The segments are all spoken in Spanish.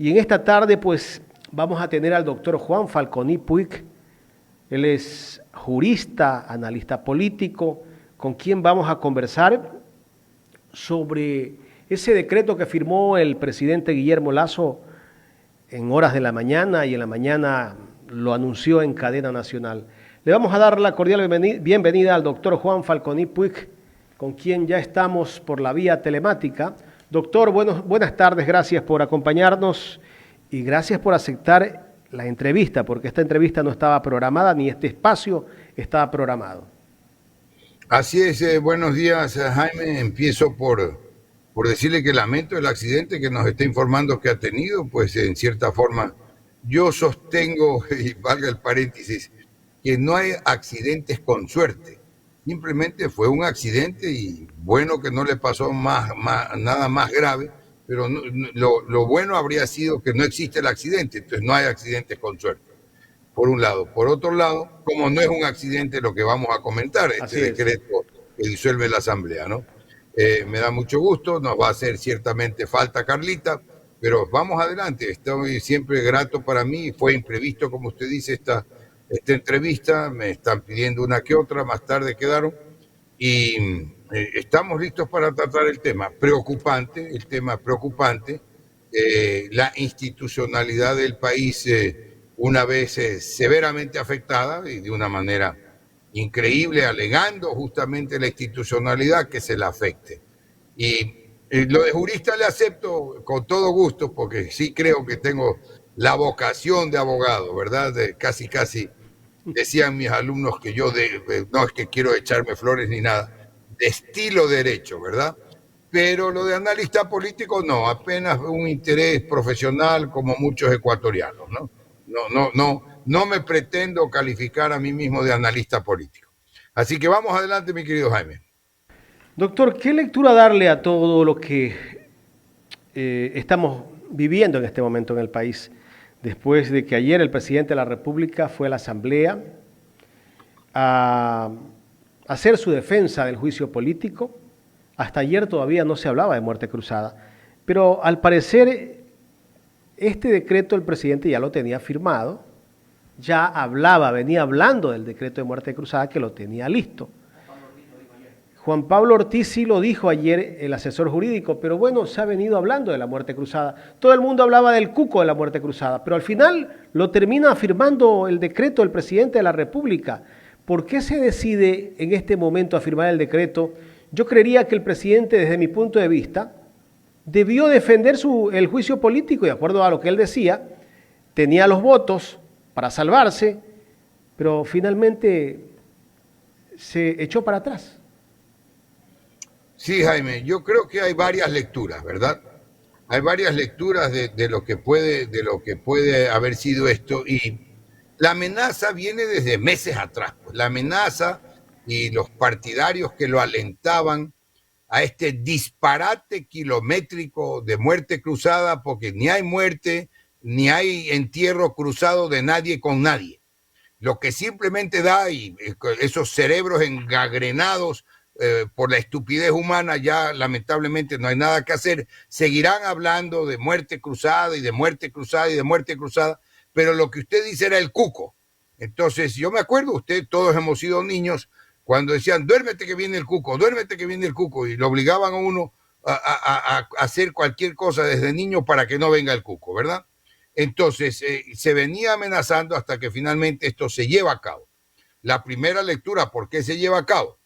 Y en esta tarde pues vamos a tener al doctor Juan Falconi Puig. Él es jurista, analista político, con quien vamos a conversar sobre ese decreto que firmó el presidente Guillermo Lasso en horas de la mañana, y en la mañana lo anunció en cadena nacional. Le vamos a dar la cordial bienvenida al doctor Juan Falconi Puig, con quien ya estamos por la vía telemática. Doctor, buenas tardes, gracias por acompañarnos y gracias por aceptar la entrevista, porque esta entrevista no estaba programada, ni este espacio estaba programado. Así es, buenos días, Jaime. Empiezo por decirle que lamento el accidente que nos está informando que ha tenido, pues en cierta forma yo sostengo, y valga el paréntesis, que no hay accidentes con suerte. Simplemente fue un accidente y bueno que no le pasó nada más grave, pero lo bueno habría sido que no existe el accidente, entonces no hay accidentes con suerte, por un lado. Por otro lado, como no es un accidente lo que vamos a comentar, este decreto que disuelve la Asamblea, ¿no? Me da mucho gusto, nos va a hacer ciertamente falta Carlita, pero vamos adelante. Estoy siempre grato para mí, fue imprevisto, como usted dice, esta entrevista, me están pidiendo una que otra, más tarde quedaron, y estamos listos para tratar el tema preocupante, la institucionalidad del país una vez severamente afectada y de una manera increíble, alegando justamente la institucionalidad que se la afecte. Y lo de jurista le acepto con todo gusto, porque sí creo que tengo la vocación de abogado, ¿verdad? Casi decían mis alumnos que yo no es que quiero echarme flores ni nada, de estilo derecho, ¿verdad? Pero lo de analista político no, apenas un interés profesional como muchos ecuatorianos, ¿no? No me pretendo calificar a mí mismo de analista político. Así que vamos adelante, mi querido Jaime. Doctor, ¿qué lectura darle a todo lo que estamos viviendo en este momento en el país? Después de que ayer el presidente de la República fue a la Asamblea a hacer su defensa del juicio político. Hasta ayer todavía no se hablaba de muerte cruzada, pero al parecer este decreto el presidente ya lo tenía firmado, venía hablando del decreto de muerte cruzada, que lo tenía listo. Juan Pablo Ortiz sí lo dijo ayer, el asesor jurídico, pero bueno, se ha venido hablando de la muerte cruzada. Todo el mundo hablaba del cuco de la muerte cruzada, pero al final lo termina firmando el decreto del presidente de la República. ¿Por qué se decide en este momento a firmar el decreto? Yo creería que el presidente, desde mi punto de vista, debió defender el juicio político, y de acuerdo a lo que él decía, tenía los votos para salvarse, pero finalmente se echó para atrás. Sí, Jaime, yo creo que hay varias lecturas, ¿verdad? Hay varias lecturas de lo que puede haber sido esto, y la amenaza viene desde meses atrás. Pues, la amenaza y los partidarios que lo alentaban a este disparate kilométrico de muerte cruzada, porque ni hay muerte, ni hay entierro cruzado de nadie con nadie. Lo que simplemente da, y esos cerebros engagrenados por la estupidez humana, ya lamentablemente no hay nada que hacer, seguirán hablando de muerte cruzada y de muerte cruzada y de muerte cruzada, pero lo que usted dice era el cuco. Entonces, yo me acuerdo, todos hemos sido niños, cuando decían, duérmete que viene el cuco, duérmete que viene el cuco, y lo obligaban a uno a hacer cualquier cosa desde niño para que no venga el cuco, ¿verdad? Entonces, se venía amenazando hasta que finalmente esto se lleva a cabo. La primera lectura, ¿por qué se lleva a cabo?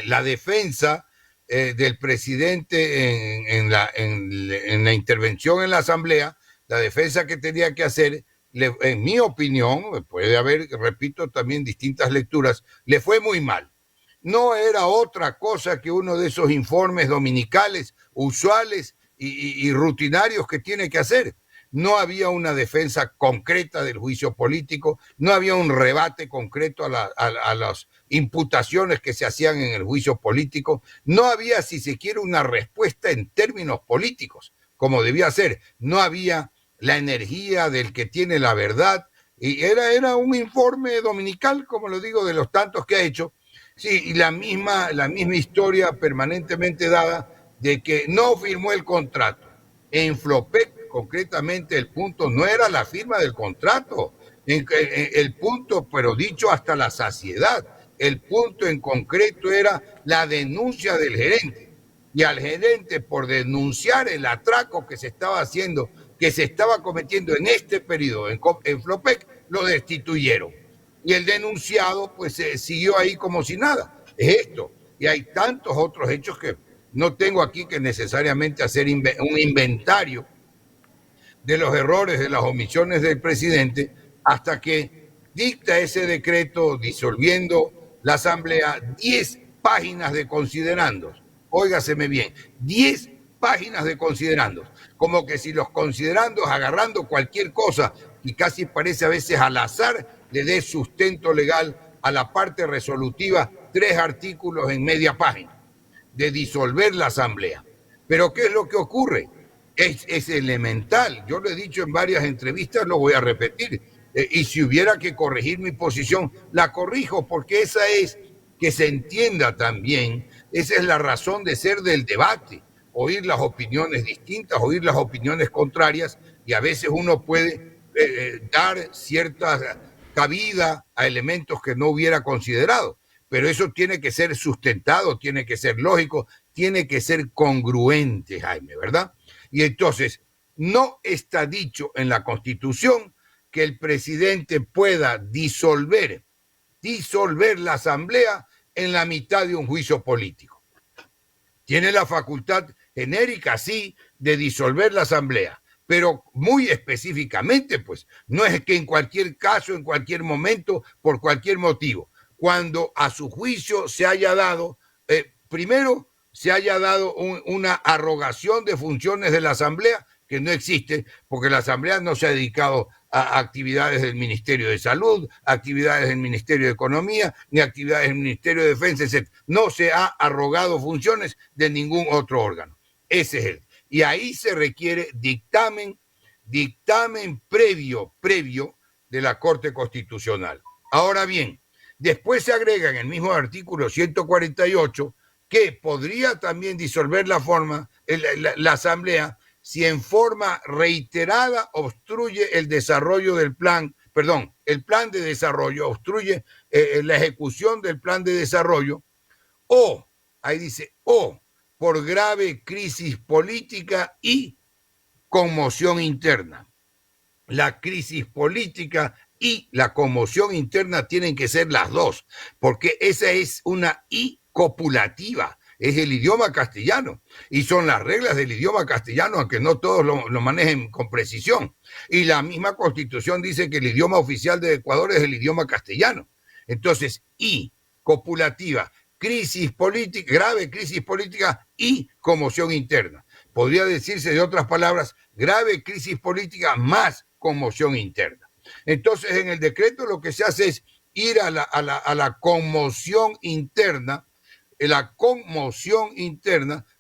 La defensa del presidente en la intervención en la Asamblea, la defensa que tenía que hacer, en mi opinión, puede haber, repito, también distintas lecturas, le fue muy mal. No era otra cosa que uno de esos informes dominicales, usuales y rutinarios que tiene que hacer. No había una defensa concreta del juicio político, no había un rebate concreto a las imputaciones que se hacían en el juicio político, no había, si se quiere, una respuesta en términos políticos, como debía ser. No había la energía del que tiene la verdad, y era un informe dominical, como lo digo, de los tantos que ha hecho. Sí, y la misma historia permanentemente dada de que no firmó el contrato. En Flopec concretamente el punto no era la firma del contrato, el punto, pero dicho hasta la saciedad, el punto en concreto era la denuncia del gerente. Y al gerente, por denunciar el atraco que se estaba haciendo, que se estaba cometiendo en este periodo en Flopec, lo destituyeron. Y el denunciado pues siguió ahí como si nada. Es esto. Y hay tantos otros hechos que no tengo aquí que necesariamente hacer un inventario de los errores, de las omisiones del presidente, hasta que dicta ese decreto disolviendo la Asamblea, 10 páginas de considerandos. Óigaseme bien, 10 páginas de considerandos. Como que si los considerandos, agarrando cualquier cosa, y casi parece a veces al azar, le dé sustento legal a la parte resolutiva, 3 artículos en media página, de disolver la Asamblea. Pero ¿qué es lo que ocurre? Es elemental. Yo lo he dicho en varias entrevistas, lo voy a repetir. Y si hubiera que corregir mi posición, la corrijo, porque esa es, que se entienda también, esa es la razón de ser del debate. Oír las opiniones distintas, oír las opiniones contrarias, y a veces uno puede dar cierta cabida a elementos que no hubiera considerado. Pero eso tiene que ser sustentado, tiene que ser lógico, tiene que ser congruente, Jaime, ¿verdad? Y entonces, no está dicho en la Constitución que el presidente pueda disolver la Asamblea en la mitad de un juicio político. Tiene la facultad genérica, sí, de disolver la Asamblea, pero muy específicamente, pues, no es que en cualquier caso, en cualquier momento, por cualquier motivo, cuando a su juicio se haya dado, primero, se haya dado una arrogación de funciones de la Asamblea que no existe, porque la Asamblea no se ha dedicado a actividades del Ministerio de Salud, actividades del Ministerio de Economía, ni actividades del Ministerio de Defensa, etc. No se ha arrogado funciones de ningún otro órgano. Ese es el. Y ahí se requiere dictamen previo de la Corte Constitucional. Ahora bien, después se agrega en el mismo artículo 148 que podría también disolver la Asamblea si en forma reiterada obstruye el desarrollo del plan, el plan de desarrollo, obstruye la ejecución del plan de desarrollo, o, ahí dice, o por grave crisis política y conmoción interna. La crisis política y la conmoción interna tienen que ser las dos, porque esa es una I copulativa. Es el idioma castellano y son las reglas del idioma castellano, aunque no todos lo manejen con precisión. Y la misma Constitución dice que el idioma oficial de Ecuador es el idioma castellano. Entonces, y copulativa, crisis política, grave crisis política y conmoción interna. Podría decirse de otras palabras, grave crisis política más conmoción interna. Entonces, en el decreto lo que se hace es ir a la conmoción interna,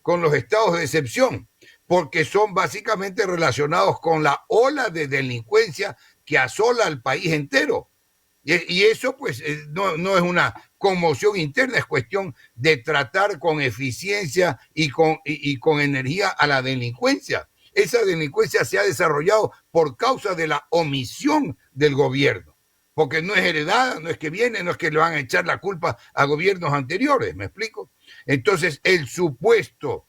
con los estados de excepción, porque son básicamente relacionados con la ola de delincuencia que asola al país entero. Y eso pues no es una conmoción interna, es cuestión de tratar con eficiencia y con energía a la delincuencia. Esa delincuencia se ha desarrollado por causa de la omisión del gobierno, porque no es heredada, no es que viene, no es que le van a echar la culpa a gobiernos anteriores, ¿me explico? Entonces, el supuesto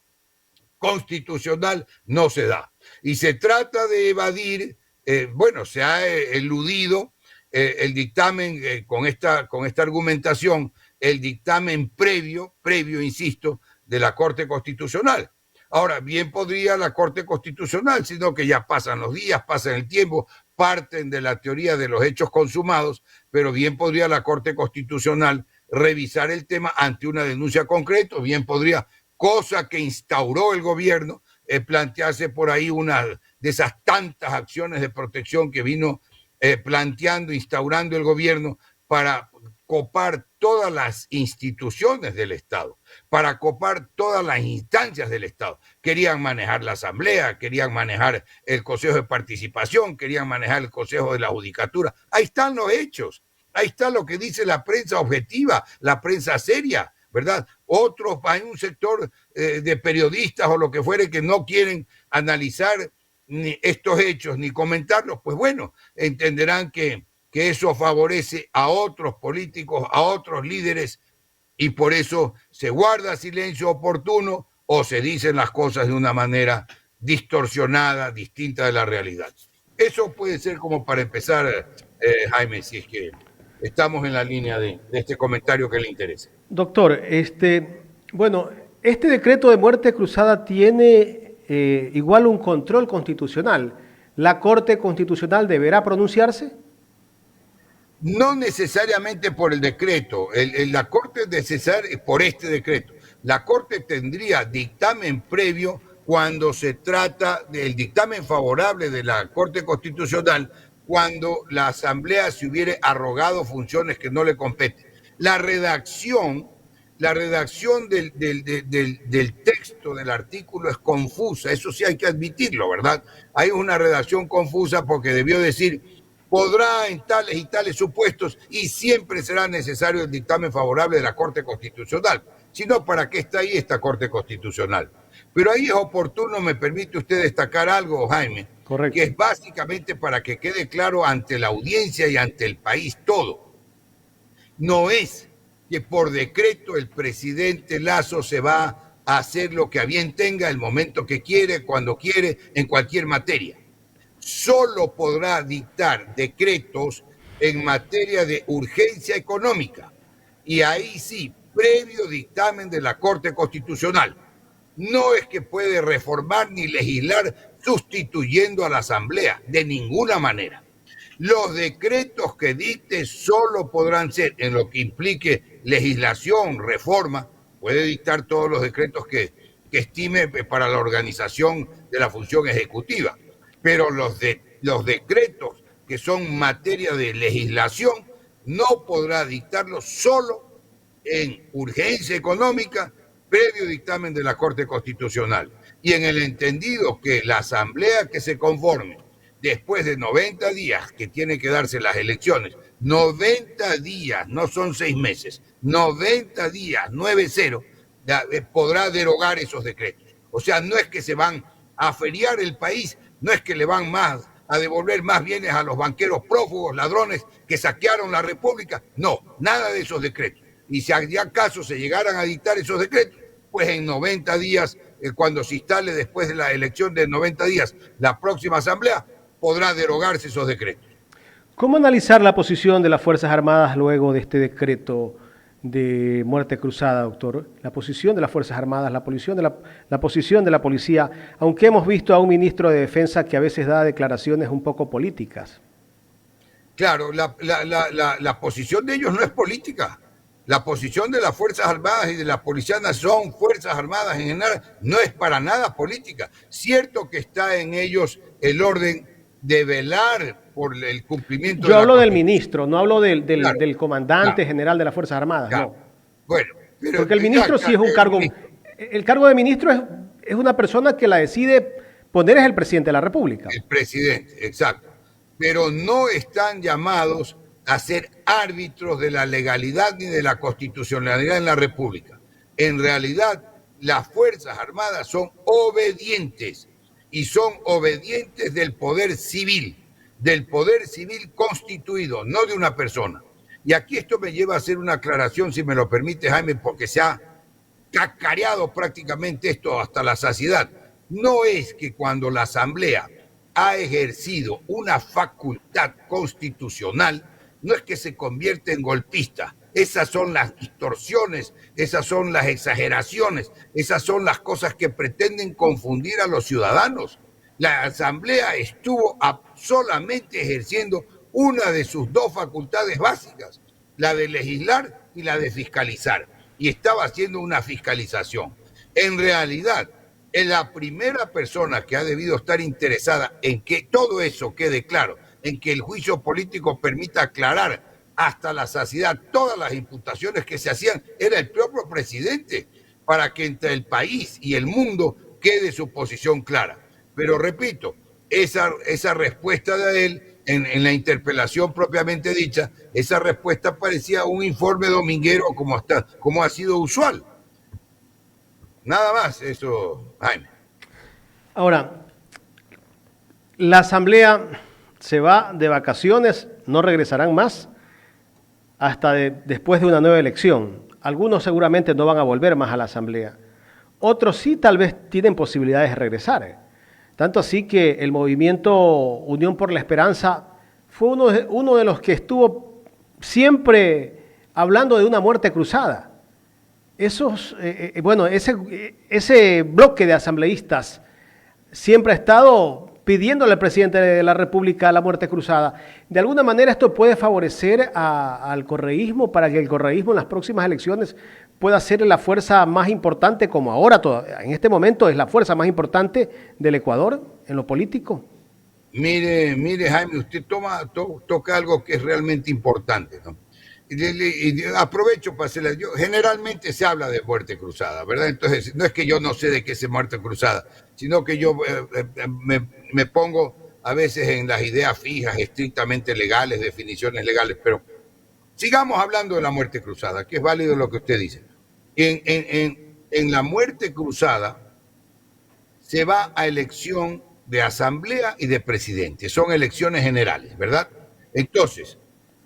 constitucional no se da. Y se trata de evadir, se ha eludido el dictamen con esta argumentación, el dictamen previo, insisto, de la Corte Constitucional. Ahora, bien podría la Corte Constitucional, sino que ya pasan los días, pasan el tiempo, parten de la teoría de los hechos consumados, pero bien podría la Corte Constitucional revisar el tema ante una denuncia concreta, bien podría, cosa que instauró el gobierno, plantearse por ahí una de esas tantas acciones de protección que vino instaurando el gobierno para copar todas las instituciones del Estado, para copar todas las instancias del Estado. Querían manejar la Asamblea, querían manejar el Consejo de Participación, querían manejar el Consejo de la Judicatura. Ahí están los hechos, ahí está lo que dice la prensa objetiva, la prensa seria, ¿verdad? Hay un sector de periodistas o lo que fuere que no quieren analizar ni estos hechos ni comentarlos, pues bueno, entenderán que eso favorece a otros políticos, a otros líderes, y por eso se guarda silencio oportuno o se dicen las cosas de una manera distorsionada, distinta de la realidad. Eso puede ser como para empezar, Jaime, si es que estamos en la línea de este comentario que le interesa. Doctor, bueno, este decreto de muerte cruzada tiene igual un control constitucional. ¿La Corte Constitucional deberá pronunciarse? No necesariamente por el decreto, la Corte es necesaria por este decreto. La Corte tendría dictamen previo cuando se trata del dictamen favorable de la Corte Constitucional, cuando la Asamblea se hubiere arrogado funciones que no le competen. La redacción del texto del artículo es confusa, eso sí hay que admitirlo, ¿verdad? Hay una redacción confusa porque debió decir podrá en tales y tales supuestos y siempre será necesario el dictamen favorable de la Corte Constitucional. Si no, ¿para qué está ahí esta Corte Constitucional? Pero ahí es oportuno, me permite usted destacar algo, Jaime, Correcto. que es básicamente para que quede claro ante la audiencia y ante el país todo. No es que por decreto el presidente Lasso se va a hacer lo que a bien tenga, el momento que quiere, cuando quiere, en cualquier materia. Solo podrá dictar decretos en materia de urgencia económica y ahí sí, previo dictamen de la Corte Constitucional. No es que puede reformar ni legislar sustituyendo a la Asamblea, de ninguna manera. Los decretos que dicte solo podrán ser en lo que implique legislación, reforma, puede dictar todos los decretos que estime para la organización de la función ejecutiva, pero los decretos que son materia de legislación no podrá dictarlos solo en urgencia económica, previo dictamen de la Corte Constitucional. Y en el entendido que la Asamblea que se conforme después de 90 días que tienen que darse las elecciones, 90 días, no son 6 meses, 90 días, 9-0, podrá derogar esos decretos. O sea, no es que se van a feriar el país, no es que le van más a devolver más bienes a los banqueros prófugos, ladrones que saquearon la República. No, nada de esos decretos. Y si acaso se llegaran a dictar esos decretos, pues en 90 días, cuando se instale después de la elección de 90 días la próxima Asamblea, podrá derogarse esos decretos. ¿Cómo analizar la posición de las Fuerzas Armadas luego de este decreto de muerte cruzada, doctor? La posición de las Fuerzas Armadas, la posición de la policía, aunque hemos visto a un ministro de Defensa que a veces da declaraciones un poco políticas. Claro, la posición de ellos no es política. La posición de las Fuerzas Armadas y de la Policía Nacional, Fuerzas Armadas en general, no es para nada política. Cierto que está en ellos el orden de velar por el cumplimiento. Yo hablo del ministro, no hablo claro, del comandante claro, general de las Fuerzas Armadas, claro. no. Bueno, pero porque el ministro sí es un cargo. El cargo de ministro es una persona que la decide poner, es el presidente de la República. El presidente, exacto. Pero no están llamados a ser árbitros de la legalidad ni de la constitucionalidad en la República. En realidad, las Fuerzas Armadas son obedientes y son obedientes del poder civil constituido, no de una persona. Y aquí esto me lleva a hacer una aclaración, si me lo permite, Jaime, porque se ha cacareado prácticamente esto hasta la saciedad. No es que cuando la Asamblea ha ejercido una facultad constitucional, no es que se convierte en golpista. Esas son las distorsiones, esas son las exageraciones, esas son las cosas que pretenden confundir a los ciudadanos. La Asamblea estuvo solamente ejerciendo una de sus dos facultades básicas, la de legislar y la de fiscalizar, y estaba haciendo una fiscalización. En realidad, la primera persona que ha debido estar interesada en que todo eso quede claro, en que el juicio político permita aclarar hasta la saciedad todas las imputaciones que se hacían, era el propio presidente, para que entre el país y el mundo quede su posición clara. Pero repito, esa respuesta de él en la interpelación propiamente dicha, esa respuesta parecía un informe dominguero como ha sido usual. Nada más eso, Jaime. Ahora, La Asamblea se va de vacaciones, no regresarán más hasta después de una nueva elección. Algunos seguramente no van a volver más a la Asamblea. Otros sí tal vez tienen posibilidades de regresar. Tanto así que el movimiento Unión por la Esperanza fue uno de los que estuvo siempre hablando de una muerte cruzada. Ese bloque de asambleístas siempre ha estado pidiéndole al presidente de la República la muerte cruzada. De alguna manera esto puede favorecer al correísmo para que el correísmo en las próximas elecciones pueda ser la fuerza más importante, como ahora, en este momento es la fuerza más importante del Ecuador en lo político. Mire, Jaime, usted toca algo que es realmente importante, ¿no? Y aprovecho para hacerle. Generalmente se habla de muerte cruzada, ¿verdad? Entonces, no es que yo no sé de qué es muerte cruzada, sino que yo me pongo a veces en las ideas fijas, estrictamente legales, definiciones legales, pero sigamos hablando de la muerte cruzada, que es válido lo que usted dice. En la muerte cruzada se va a elección de asamblea y de presidente, son elecciones generales, ¿verdad? Entonces,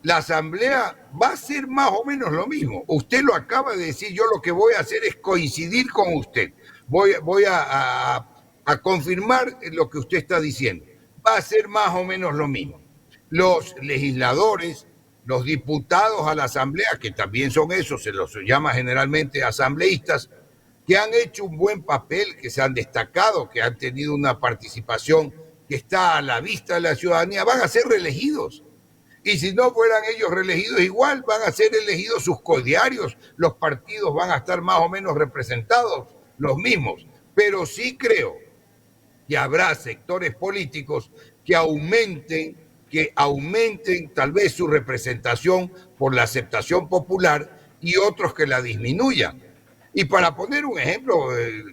la asamblea va a ser más o menos lo mismo. Usted lo acaba de decir, yo lo que voy a hacer es coincidir con usted. Voy a confirmar lo que usted está diciendo. Va a ser más o menos lo mismo. Los legisladores, los diputados a la asamblea, que también son esos, se los llama generalmente asambleístas, que han hecho un buen papel, que se han destacado, que han tenido una participación que está a la vista de la ciudadanía, van a ser reelegidos. Y si no fueran ellos reelegidos, igual van a ser elegidos sus codiarios, los partidos van a estar más o menos representados, los mismos. Pero sí creo que habrá sectores políticos que aumenten tal vez su representación por la aceptación popular y otros que la disminuyan. Y para poner un ejemplo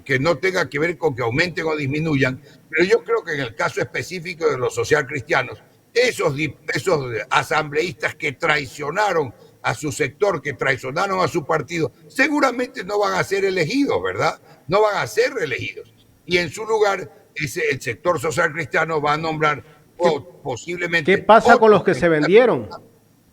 que no tenga que ver con que aumenten o disminuyan, pero yo creo que en el caso específico de los socialcristianos, esos asambleístas que traicionaron a su sector, que traicionaron a su partido, seguramente no van a ser elegidos, ¿verdad? No van a ser reelegidos. Y en su lugar, el sector social cristiano va a nombrar posiblemente... ¿Qué pasa con los que se vendieron?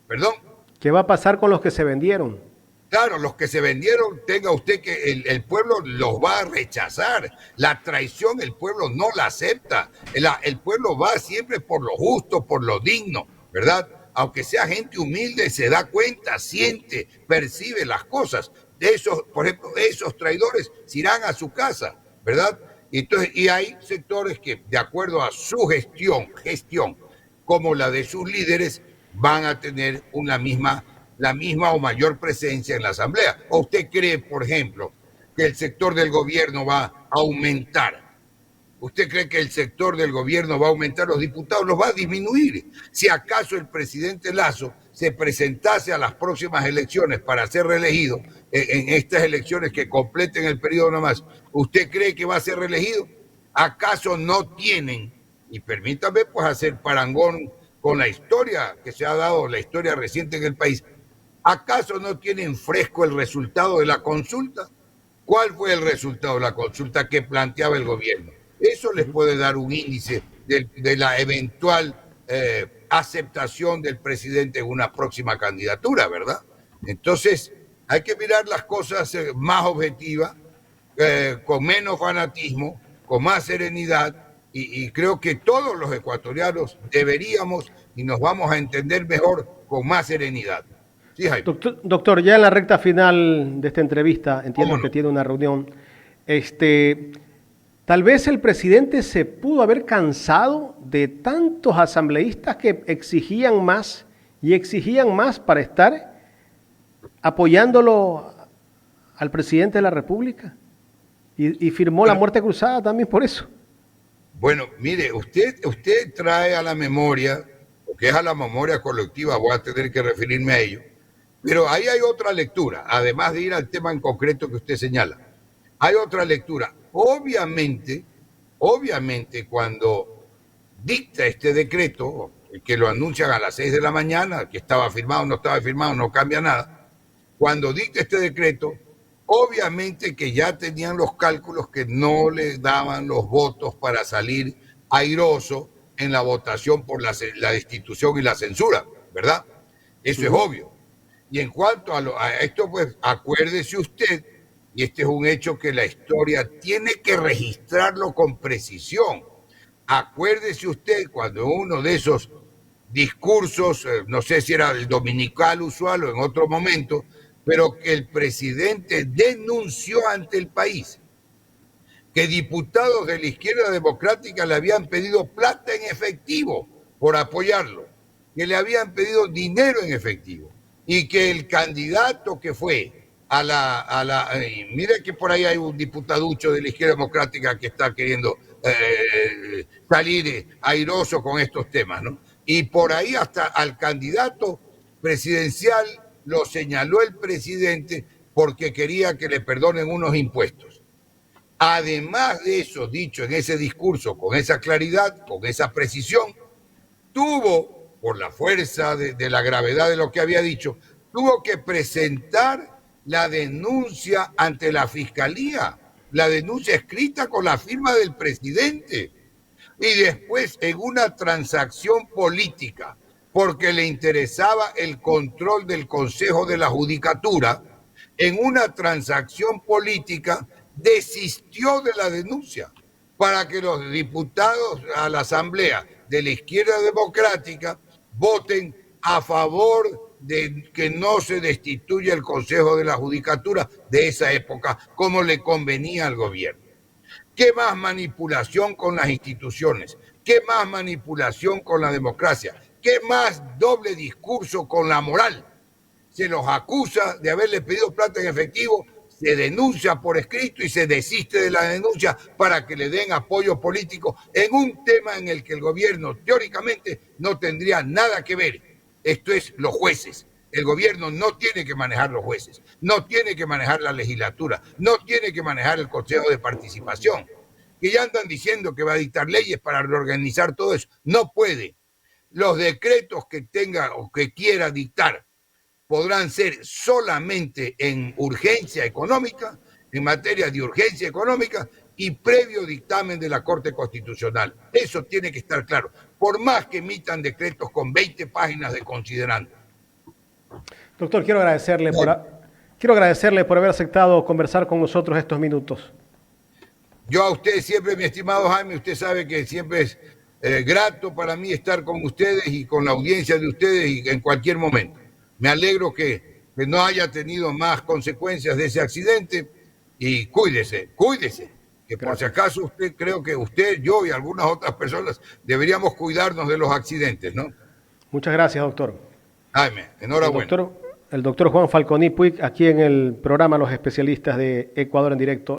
¿Perdón? ¿Qué va a pasar con los que se vendieron? Claro, los que se vendieron, tenga usted que el pueblo los va a rechazar. La traición el pueblo no la acepta. El pueblo va siempre por lo justo, por lo digno, ¿verdad? Aunque sea gente humilde, se da cuenta, siente, percibe las cosas. Por ejemplo, esos traidores se irán a su casa, ¿verdad? Y hay sectores que, de acuerdo a su gestión, como la de sus líderes, van a tener la misma o mayor presencia en la asamblea. ¿O usted cree, por ejemplo, que el sector del gobierno va a aumentar? ¿Usted cree que el sector del gobierno va a aumentar? Los diputados los va a disminuir. Si acaso el presidente Lasso se presentase a las próximas elecciones para ser reelegido, en estas elecciones que completen el periodo nomás, ¿usted cree que va a ser reelegido? ¿Acaso no tienen, y permítame pues hacer parangón con la historia que se ha dado, la historia reciente en el país, ¿acaso no tienen fresco el resultado de la consulta? ¿Cuál fue el resultado de la consulta que planteaba el gobierno? Eso les puede dar un índice de la eventual aceptación del presidente en una próxima candidatura, ¿verdad? Entonces, hay que mirar las cosas más objetivas, con menos fanatismo, con más serenidad, y creo que todos los ecuatorianos deberíamos y nos vamos a entender mejor con más serenidad. Sí, Jaime. Doctor, ya en la recta final de esta entrevista, entiendo que tiene una reunión, tal vez el presidente se pudo haber cansado de tantos asambleístas que exigían más y exigían más para estar apoyándolo al presidente de la República y firmó la muerte cruzada también por eso. Bueno, mire, usted trae a la memoria, o que es a la memoria colectiva, voy a tener que referirme a ello, pero ahí hay otra lectura, además de ir al tema en concreto que usted señala. Hay otra lectura. Obviamente, cuando dicta este decreto, que lo anuncian a las 6 de la mañana, que estaba firmado, no estaba firmado, no cambia nada, cuando dicta este decreto, obviamente que ya tenían los cálculos que no le daban los votos para salir airoso en la votación por la destitución y la censura, ¿verdad? Eso es obvio. Y en cuanto a esto, pues acuérdese usted, y este es un hecho que la historia tiene que registrarlo con precisión. Acuérdese usted cuando uno de esos discursos, no sé si era el dominical usual o en otro momento, pero que el presidente denunció ante el país que diputados de la izquierda democrática le habían pedido plata en efectivo por apoyarlo, que le habían pedido dinero en efectivo, y que el candidato que fue mira que por ahí hay un diputaducho de la izquierda democrática que está queriendo salir airoso con estos temas, ¿no? Y por ahí hasta al candidato presidencial lo señaló el presidente porque quería que le perdonen unos impuestos. Además de eso, dicho en ese discurso, con esa claridad, con esa precisión, tuvo, por la fuerza de la gravedad de lo que había dicho, tuvo que presentar la denuncia ante la fiscalía, la denuncia escrita con la firma del presidente. Y después, en una transacción política, porque le interesaba el control del Consejo de la Judicatura, en una transacción política desistió de la denuncia para que los diputados a la Asamblea de la izquierda democrática voten a favor de que no se destituya el Consejo de la Judicatura de esa época como le convenía al gobierno. ¿Qué más manipulación con las instituciones? ¿Qué más manipulación con la democracia? ¿Qué más doble discurso con la moral? Se los acusa de haberle pedido plata en efectivo, se denuncia por escrito y se desiste de la denuncia para que le den apoyo político en un tema en el que el gobierno teóricamente no tendría nada que ver. Esto es los jueces. El gobierno no tiene que manejar los jueces, no tiene que manejar la legislatura, no tiene que manejar el Consejo de Participación, que ya andan diciendo que va a dictar leyes para reorganizar todo eso. No puede. Los decretos que tenga o que quiera dictar podrán ser solamente en urgencia económica, en materia de urgencia económica y previo dictamen de la Corte Constitucional. Eso tiene que estar claro, por más que emitan decretos con 20 páginas de considerando. Doctor, quiero agradecerle por haber aceptado conversar con nosotros estos minutos. Yo a usted siempre, mi estimado Jaime, usted sabe que siempre es grato para mí estar con ustedes y con la audiencia de ustedes y en cualquier momento. Me alegro que no haya tenido más consecuencias de ese accidente y cuídese, que por si acaso creo que usted, yo y algunas otras personas deberíamos cuidarnos de los accidentes, ¿no? Muchas gracias, doctor. Jaime, enhorabuena. El doctor Juan Falconi Puig, aquí en el programa Los Especialistas de Ecuador en Directo.